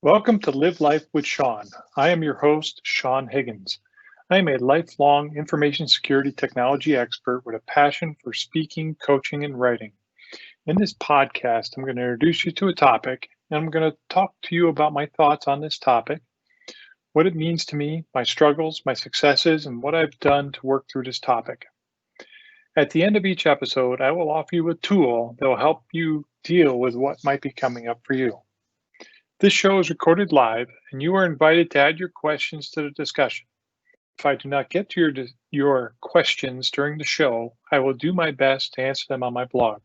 Welcome to Live Life with Sean. I am your host, Sean Higgins. I am a lifelong information security technology expert with a passion for speaking, coaching, and writing. In this podcast, I'm going to introduce you to a topic, and I'm going to talk to you about my thoughts on this topic, what it means to me, my struggles, my successes, and what I've done to work through this topic. At the end of each episode, I will offer you a tool that will help you deal with what might be coming up for you. This show is recorded live, and you are invited to add your questions to the discussion. If I do not get to your questions during the show, I will do my best to answer them on my blog.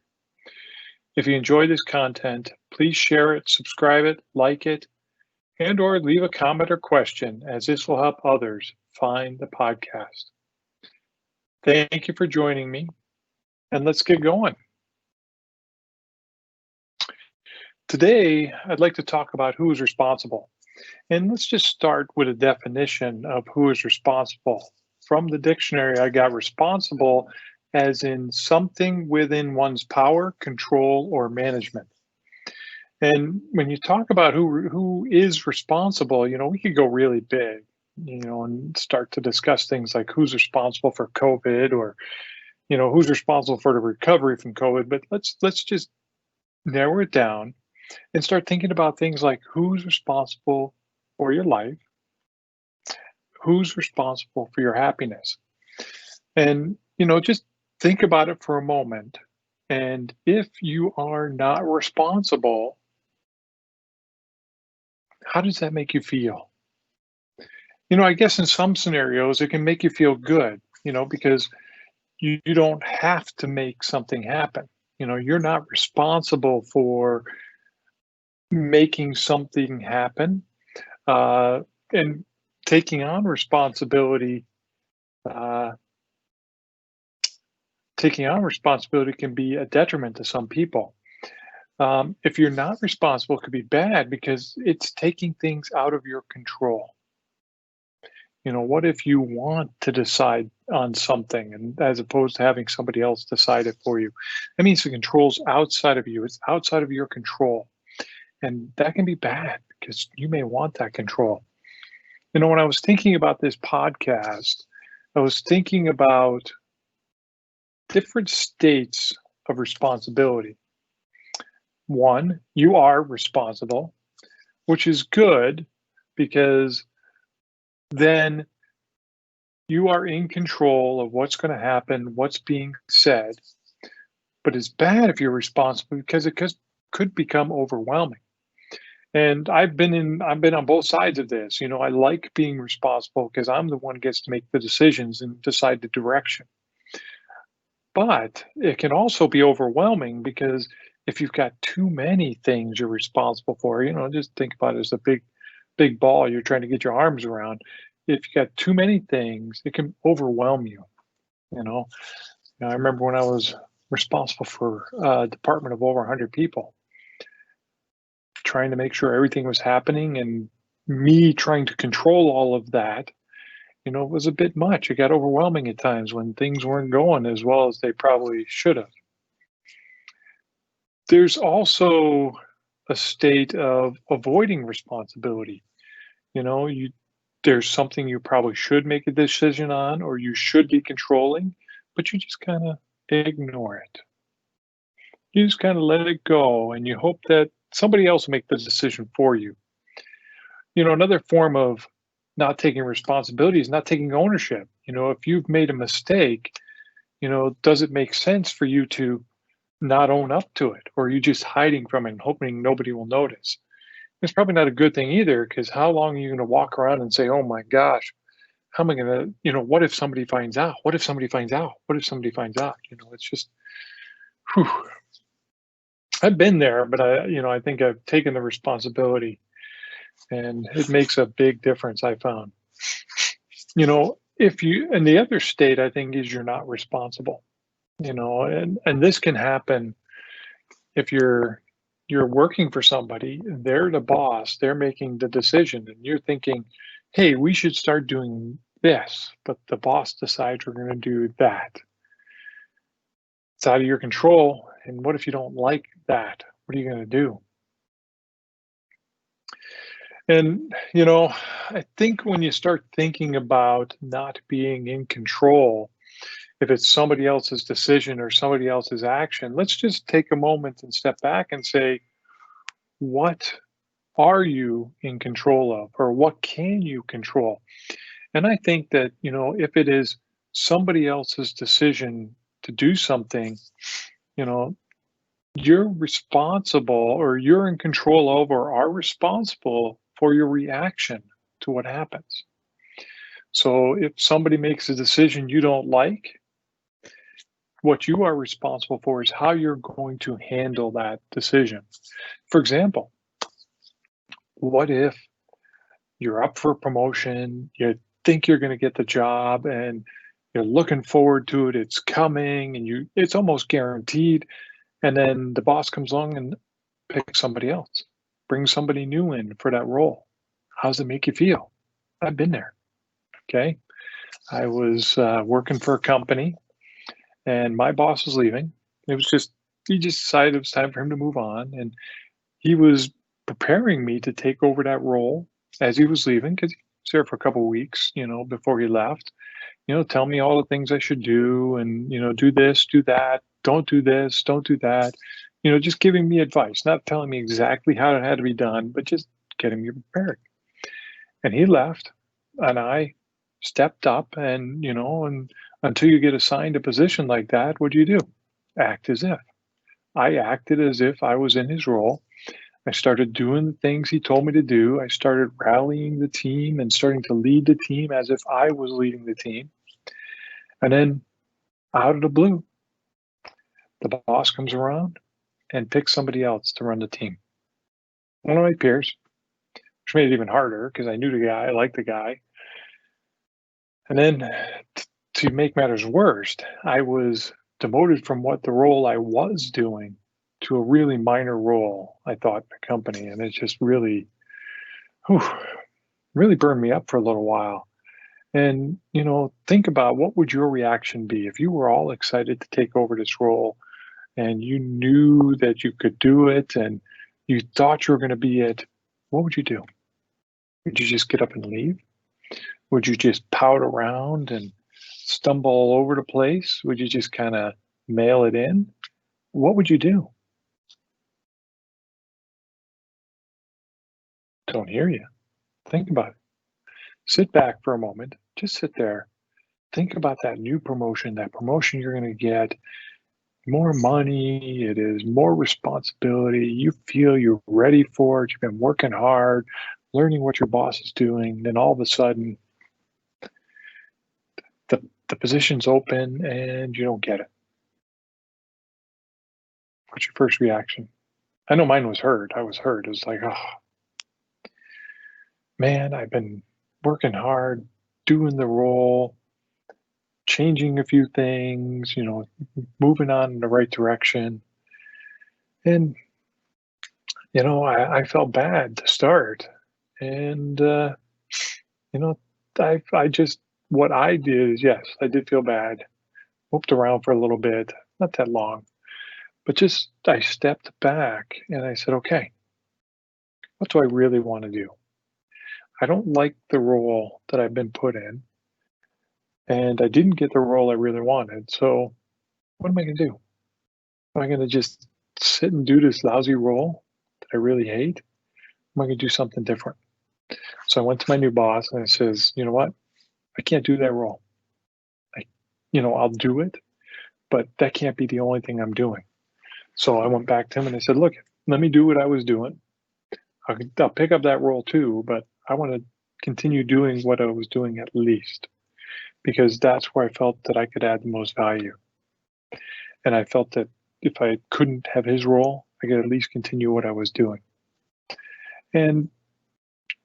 If you enjoy this content, please share it, subscribe it, like it, and or leave a comment or question, as this will help others find the podcast. Thank you for joining me, and let's get going. Today, I'd like to talk about who is responsible. And let's just start with a definition of who is responsible. From the dictionary, I got responsible as in something within one's power, control, or management. And when you talk about who is responsible, we could go really big, and start to discuss things like who's responsible for COVID or, who's responsible for the recovery from COVID. But let's just narrow it down and start thinking about things like who's responsible for your life, who's responsible for your happiness. And, just think about it for a moment. And if you are not responsible, how does that make you feel? I guess in some scenarios, it can make you feel good, because you don't have to make something happen. You're not responsible for making something happen, and taking on responsibility. Taking on responsibility can be a detriment to some people. If you're not responsible, it could be bad because it's taking things out of your control. What if you want to decide on something, and as opposed to having somebody else decide it for you? That means the control's outside of you. It's outside of your control. And that can be bad because you may want that control. When I was thinking about this podcast, I was thinking about different states of responsibility. One, you are responsible, which is good because then you are in control of what's going to happen, what's being said. But it's bad if you're responsible because it could become overwhelming. And I've been on both sides of this. I like being responsible because I'm the one who gets to make the decisions and decide the direction. But it can also be overwhelming because if you've got too many things you're responsible for, just think about it as a big ball you're trying to get your arms around. If you got too many things, it can overwhelm you. I remember when I was responsible for a department of over 100 people, trying to make sure everything was happening and me trying to control all of that, it was a bit much. It got overwhelming at times when things weren't going as well as they probably should have. There's also a state of avoiding responsibility. There's something you probably should make a decision on or you should be controlling, but you just kind of ignore it. You just kind of let it go and you hope that somebody else will make the decision for you. Another form of not taking responsibility is not taking ownership. If you've made a mistake, does it make sense for you to not own up to it? Or are you just hiding from it and hoping nobody will notice? It's probably not a good thing either, because how long are you going to walk around and say, oh my gosh, how am I going to, what if somebody finds out? What if somebody finds out? What if somebody finds out? It's just, whew. I've been there, but I think I've taken the responsibility and it makes a big difference, I found. If you, and the other state I think is you're not responsible, and this can happen if you're working for somebody, they're the boss, they're making the decision, and you're thinking, hey, we should start doing this, but the boss decides we're going to do that. It's out of your control. And what if you don't like that? What are you going to do? And, I think when you start thinking about not being in control, if it's somebody else's decision or somebody else's action, let's just take a moment and step back and say, what are you in control of, or what can you control? And I think that, if it is somebody else's decision to do something, you know, you're responsible, or you're in control of, or are responsible for your reaction to what happens. So if somebody makes a decision you don't like, what you are responsible for is how you're going to handle that decision. For example, what if you're up for a promotion, you think you're going to get the job, and you're looking forward to it, it's coming, and it's almost guaranteed, and then the boss comes along and picks somebody else, brings somebody new in for that role. How does it make you feel? I've been there. Okay. I was working for a company, and my boss was leaving. It was just, he just decided it was time for him to move on. And he was preparing me to take over that role as he was leaving, because he was there for a couple of weeks, before he left. Tell me all the things I should do, and, do this, do that, don't do this, don't do that. Just giving me advice, not telling me exactly how it had to be done, but just getting me prepared. And he left, and I stepped up, and until you get assigned a position like that, what do? Act as if. I acted as if I was in his role. I started doing the things he told me to do. I started rallying the team and starting to lead the team as if I was leading the team. And then, out of the blue, the boss comes around and picks somebody else to run the team. One of my peers, which made it even harder because I knew the guy, I liked the guy. And then, to make matters worse, I was demoted from what the role I was doing to a really minor role, I thought, in the company. And it just really, whew, really burned me up for a little while. And, think about, what would your reaction be if you were all excited to take over this role, and you knew that you could do it, and you thought you were going to be it? What would you do? Would you just get up and leave? Would you just pout around and stumble all over the place? Would you just kind of mail it in? What would you do? Don't hear you. Think about it. Sit back for a moment. Just sit there. Think about that new promotion, that promotion you're going to get. More money, it is more responsibility. You feel you're ready for it. You've been working hard, learning what your boss is doing. Then all of a sudden, the position's open and you don't get it. What's your first reaction? I know mine was hurt. I was hurt. It was like, oh, man, I've been working hard, doing the role, changing a few things, moving on in the right direction. And, I felt bad to start. And, you know, I just, what I did is, yes, I did feel bad. Moved around for a little bit, not that long, but just I stepped back and I said, okay, what do I really want to do? I don't like the role that I've been put in, and I didn't get the role I really wanted. So what am I going to do? Am I going to just sit and do this lousy role that I really hate? Am I going to do something different? So I went to my new boss and I says, you know what? I can't do that role. I, I'll do it, but that can't be the only thing I'm doing. So I went back to him and I said, look, let me do what I was doing. I'll pick up that role too, but I want to continue doing what I was doing at least, because that's where I felt that I could add the most value. And I felt that if I couldn't have his role, I could at least continue what I was doing. And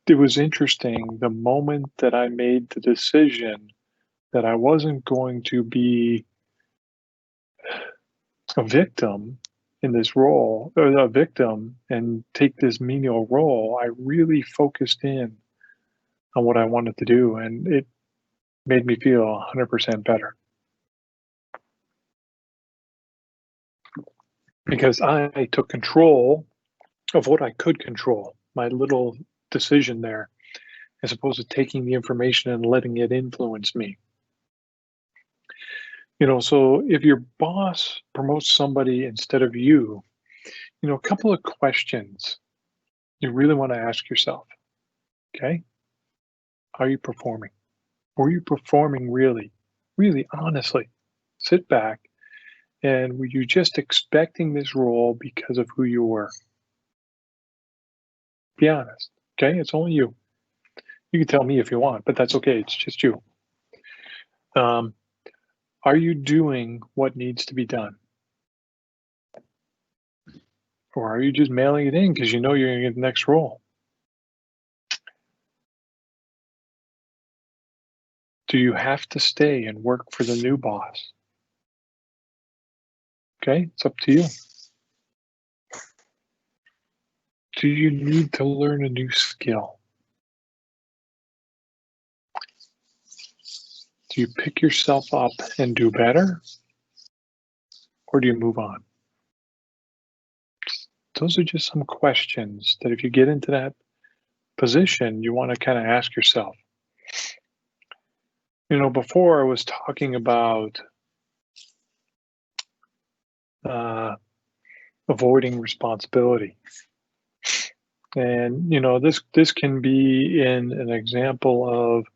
it was interesting, the moment that I made the decision that I wasn't going to be a victim in this role, or a victim and take this menial role, I really focused in on what I wanted to do, and it made me feel 100% better, because I took control of what I could control, my little decision there, as opposed to taking the information and letting it influence me. So if your boss promotes somebody instead of you, a couple of questions you really want to ask yourself. Okay. How are you performing? Were you performing really, really honestly? Sit back, and were you just expecting this role because of who you were? Be honest. Okay. It's only you. You can tell me if you want, but that's okay. It's just you. Um, are you doing what needs to be done? Or are you just mailing it in because you know you're going to get the next role? Do you have to stay and work for the new boss? Okay, it's up to you. Do you need to learn a new skill? Do you pick yourself up and do better? Or do you move on? Those are just some questions that if you get into that position, you want to kind of ask yourself. Before I was talking about uh, avoiding responsibility. And this can be in an example of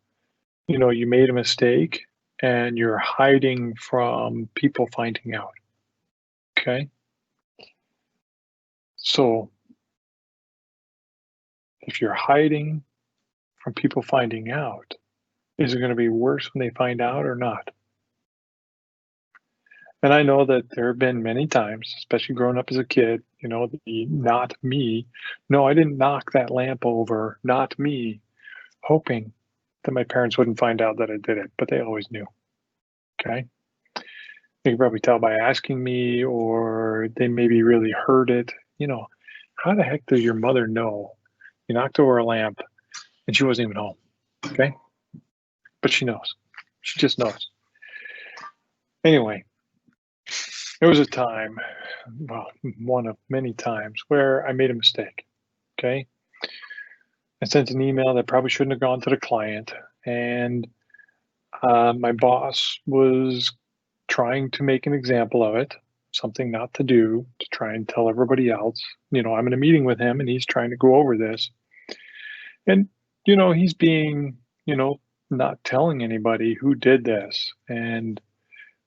you made a mistake and you're hiding from people finding out. Okay, so if you're hiding from people finding out, is it going to be worse when they find out or not? And I know that there have been many times, especially growing up as a kid, the not me. No, I didn't knock that lamp over, not me, hoping that my parents wouldn't find out that I did it, but they always knew. Okay. They could probably tell by asking me, or they maybe really heard it. How the heck does your mother know you knocked over a lamp and she wasn't even home? Okay. But she knows. She just knows. Anyway, there was a time, well, one of many times, where I made a mistake. Okay. I sent an email that probably shouldn't have gone to the client. And my boss was trying to make an example of it, something not to do, to try and tell everybody else. I'm in a meeting with him and he's trying to go over this. And, he's being, not telling anybody who did this. And,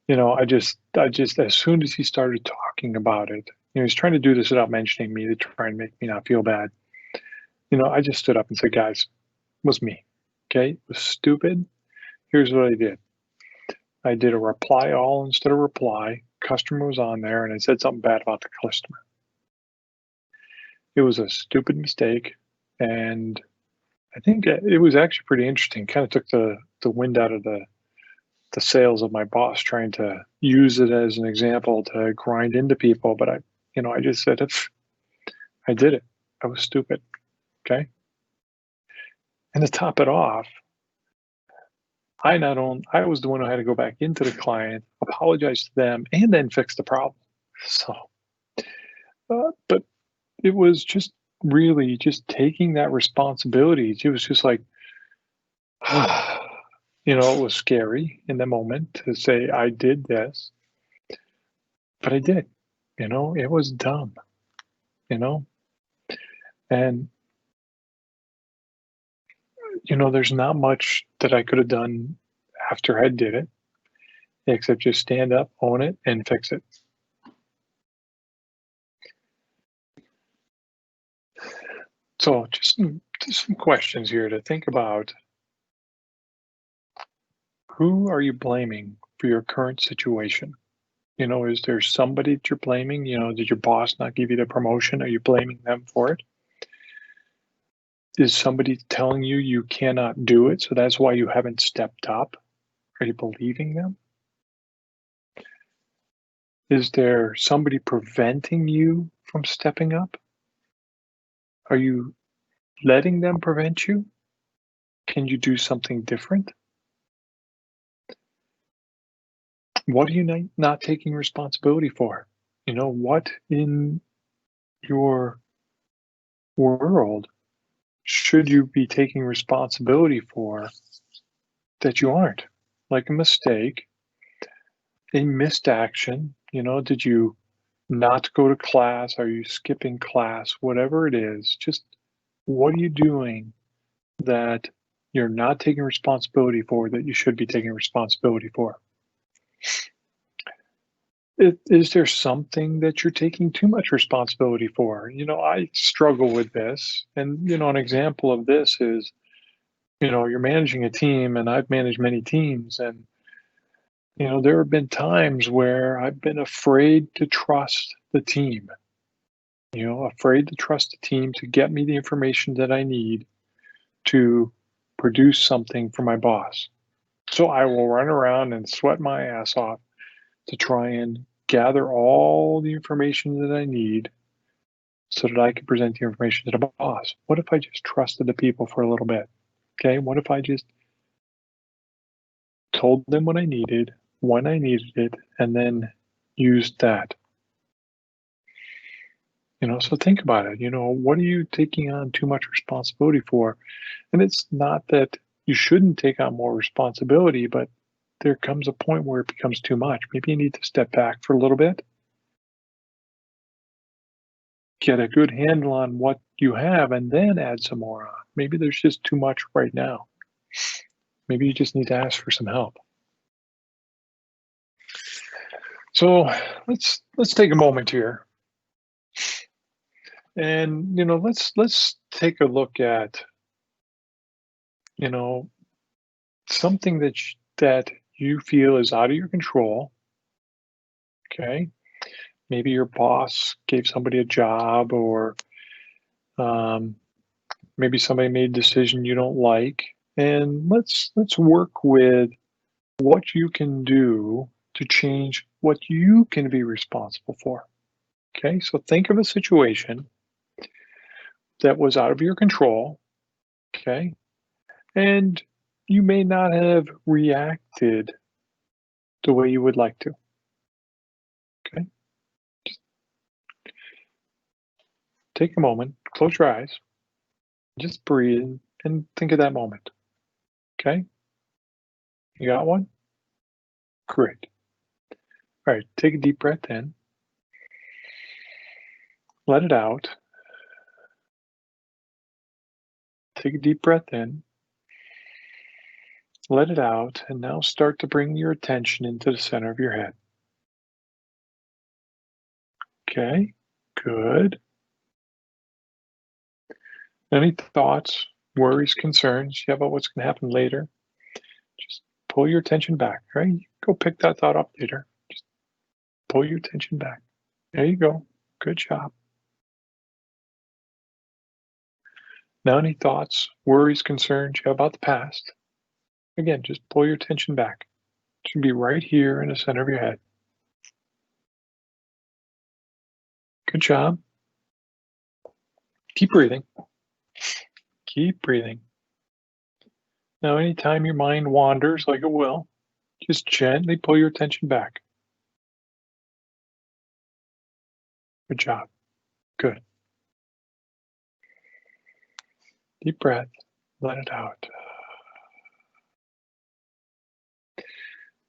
I just, as soon as he started talking about it, he's trying to do this without mentioning me to try and make me not feel bad. I just stood up and said, guys, it was me. Okay. It was stupid. Here's what I did. I did a reply all instead of reply. Customer was on there and I said something bad about the customer. It was a stupid mistake. And I think it was actually pretty interesting. Kind of took the wind out of the sails of my boss trying to use it as an example to grind into people. But I just said, if I did it, I was stupid. Okay. And to top it off, I was the one who had to go back into the client, apologize to them, and then fix the problem. So, but it was just really just taking that responsibility. It was just like, it was scary in the moment to say I did this, but I did. It was dumb. You know, and there's not much that I could have done after I did it, except just stand up, own it, and fix it. So just some questions here to think about. Who are you blaming for your current situation? Is there somebody that you're blaming? Did your boss not give you the promotion? Are you blaming them for it? Is somebody telling you you cannot do it, so that's why you haven't stepped up? Are you believing them? Is there somebody preventing you from stepping up? Are you letting them prevent you? Can you do something different? What are you not taking responsibility for? What in your world should you be taking responsibility for that you aren't? Like a mistake, a missed action, did you not go to class? Are you skipping class? Whatever it is, just what are you doing that you're not taking responsibility for that you should be taking responsibility for? Is there something that you're taking too much responsibility for? I struggle with this. And, an example of this is, you're managing a team, and I've managed many teams. And, there have been times where I've been afraid to trust the team, afraid to trust the team to get me the information that I need to produce something for my boss. So I will run around and sweat my ass off to try and gather all the information that I need so that I can present the information to the boss. What if I just trusted the people for a little bit? Okay, what if I just told them what I needed, when I needed it, and then used that? So think about it. What are you taking on too much responsibility for? And it's not that you shouldn't take on more responsibility, but there comes a point where it becomes too much. Maybe you need to step back for a little bit, get a good handle on what you have, and then add some more on. Maybe there's just too much right now. Maybe you just need to ask for some help. So let's take a moment here, and let's take a look at something that you feel is out of your control. Okay, maybe your boss gave somebody a job, or maybe somebody made a decision you don't like, and let's work with what you can do to change what you can be responsible for. Okay, so think of a situation that was out of your control. Okay, and you may not have reacted the way you would like to. Okay, just take a moment, close your eyes, just breathe, and think of that moment. Okay, you got one? Great. All right, take a deep breath in, let it out. Take a deep breath in, let it out, and now start to bring your attention into the center of your head. Okay, good. Any thoughts, worries, concerns you have about what's going to happen later? Just pull your attention back, right? Go pick that thought up later. Just pull your attention back. There you go. Good job. Now, any thoughts, worries, concerns you have about the past? Again, just pull your attention back. It should be right here in the center of your head. Good job. Keep breathing. Keep breathing. Now, anytime your mind wanders, like it will, just gently pull your attention back. Good job. Good. Deep breath. Let it out.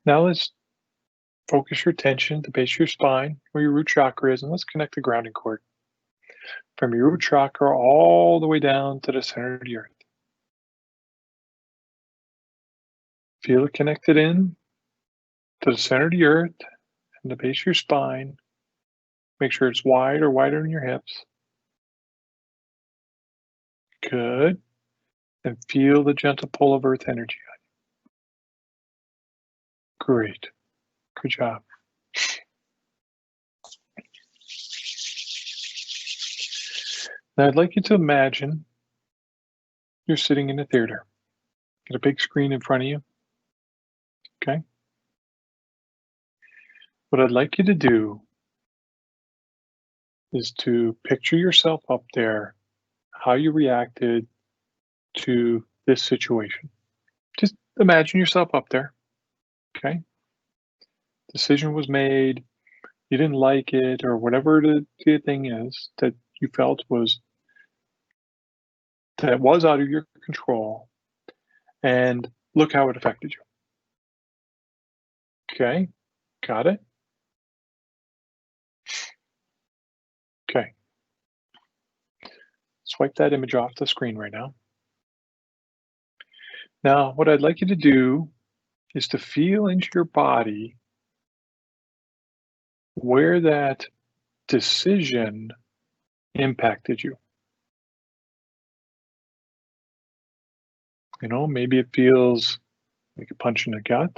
Now let's focus your attention at the base of your spine, where your root chakra is, and let's connect the grounding cord from your root chakra all the way down to the center of the earth. Feel it connected in to the center of the earth and the base of your spine. Make sure it's wide or wider than your hips. Good. And feel the gentle pull of earth energy on you. Great. Good job. Now I'd like you to imagine you're sitting in a theater. Got a big screen in front of you. Okay. What I'd like you to do is to picture yourself up there, how you reacted to this situation. Just imagine yourself up there. Okay. Decision was made, you didn't like it, or whatever the thing is that you felt was that was out of your control, and look how it affected you. Okay, got it? Okay, swipe that image off the screen right now. Now, what I'd like you to do is to feel into your body where that decision impacted you. Maybe it feels like a punch in the gut.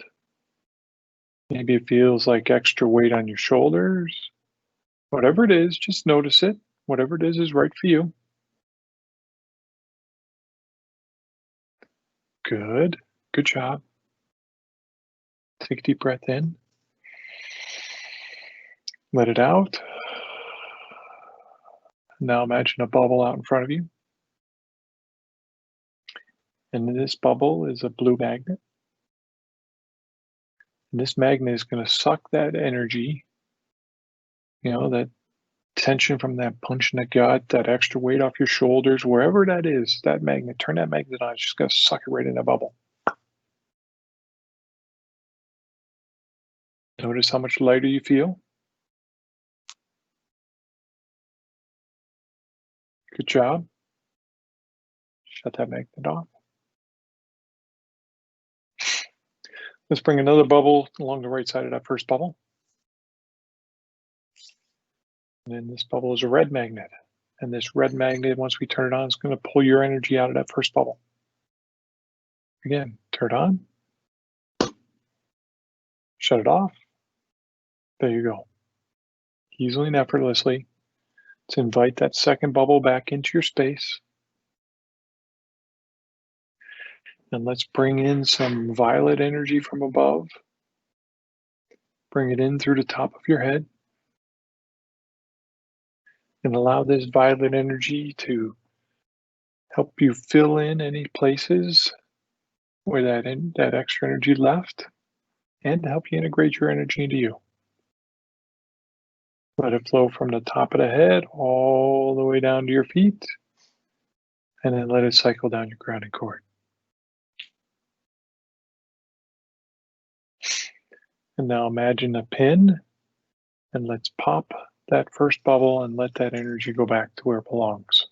Maybe it feels like extra weight on your shoulders. Whatever it is, just notice it. Whatever it is right for you. Good. Good job. Take a deep breath in. Let it out. Now imagine a bubble out in front of you. And this bubble is a blue magnet. And this magnet is going to suck that energy, that tension from that punch in the gut, that extra weight off your shoulders, wherever that is, that magnet, turn that magnet on, it's just going to suck it right in that bubble. Notice how much lighter you feel. Good job. Shut that magnet off. Let's bring another bubble along the right side of that first bubble. And then this bubble is a red magnet. And this red magnet, once we turn it on, is going to pull your energy out of that first bubble. Again, turn it on. Shut it off. There you go. Easily and effortlessly. Let's invite that second bubble back into your space. And let's bring in some violet energy from above. Bring it in through the top of your head. And allow this violet energy to help you fill in any places where that extra energy left, and to help you integrate your energy into you. Let it flow from the top of the head all the way down to your feet, and then let it cycle down your grounding cord. And now imagine a pin, and let's pop that first bubble and let that energy go back to where it belongs.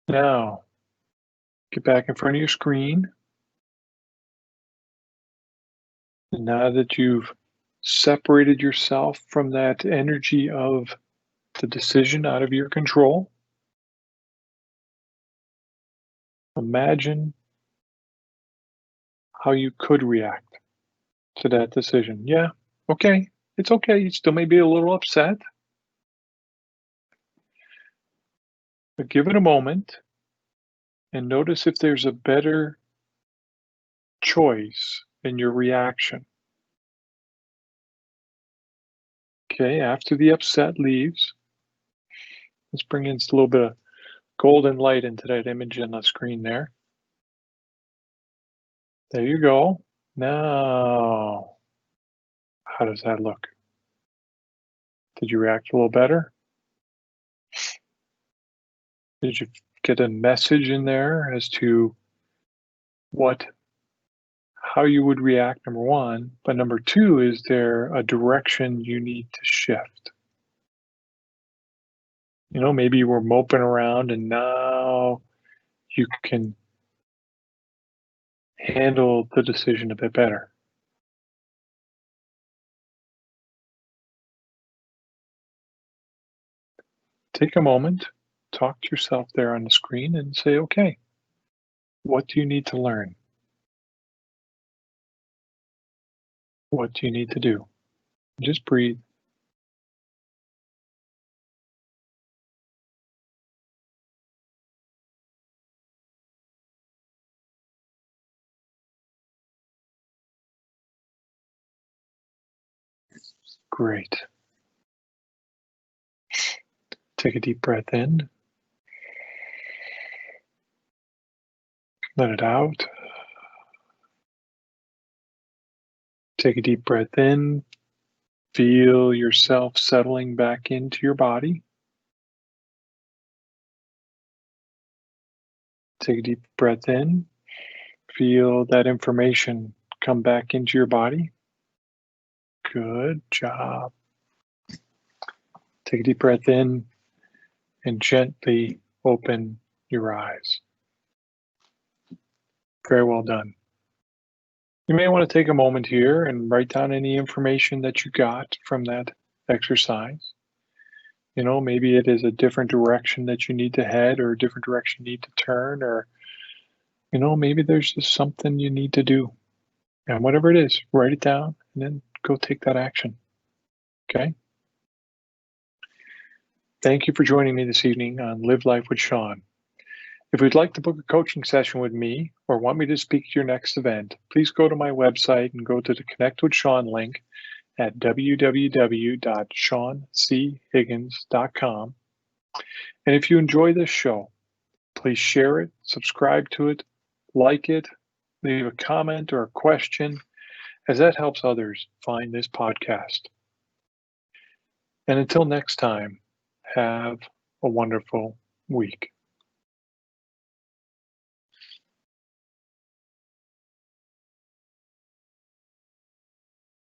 Now, get back in front of your screen. And now that you've separated yourself from that energy of the decision out of your control, imagine how you could react to that decision. Yeah, okay, it's okay. You still may be a little upset, but give it a moment and notice if there's a better choice in your reaction. Okay, after the upset leaves, let's bring in a little bit of golden light into that image on the screen there. There you go. Now, how does that look? Did you react a little better? Did you get a message in there as to how you would react, number one, but number two, is there a direction you need to shift? Maybe you were moping around and now you can handle the decision a bit better. Take a moment, talk to yourself there on the screen and say, okay, what do you need to learn? What do you need to do? Just breathe. Great. Take a deep breath in. Let it out. Take a deep breath in. Feel yourself settling back into your body. Take a deep breath in. Feel that information come back into your body. Good job. Take a deep breath in and gently open your eyes. Very well done. You may want to take a moment here and write down any information that you got from that exercise. Maybe it is a different direction that you need to head or a different direction you need to turn, or, maybe there's just something you need to do. And whatever it is, write it down and then go take that action. Okay? Thank you for joining me this evening on Live Life with Sean. If you'd like to book a coaching session with me or want me to speak at your next event, please go to my website and go to the Connect with Sean link at www.seanchiggins.com. And if you enjoy this show, please share it, subscribe to it, like it, leave a comment or a question, as that helps others find this podcast. And until next time, have a wonderful week.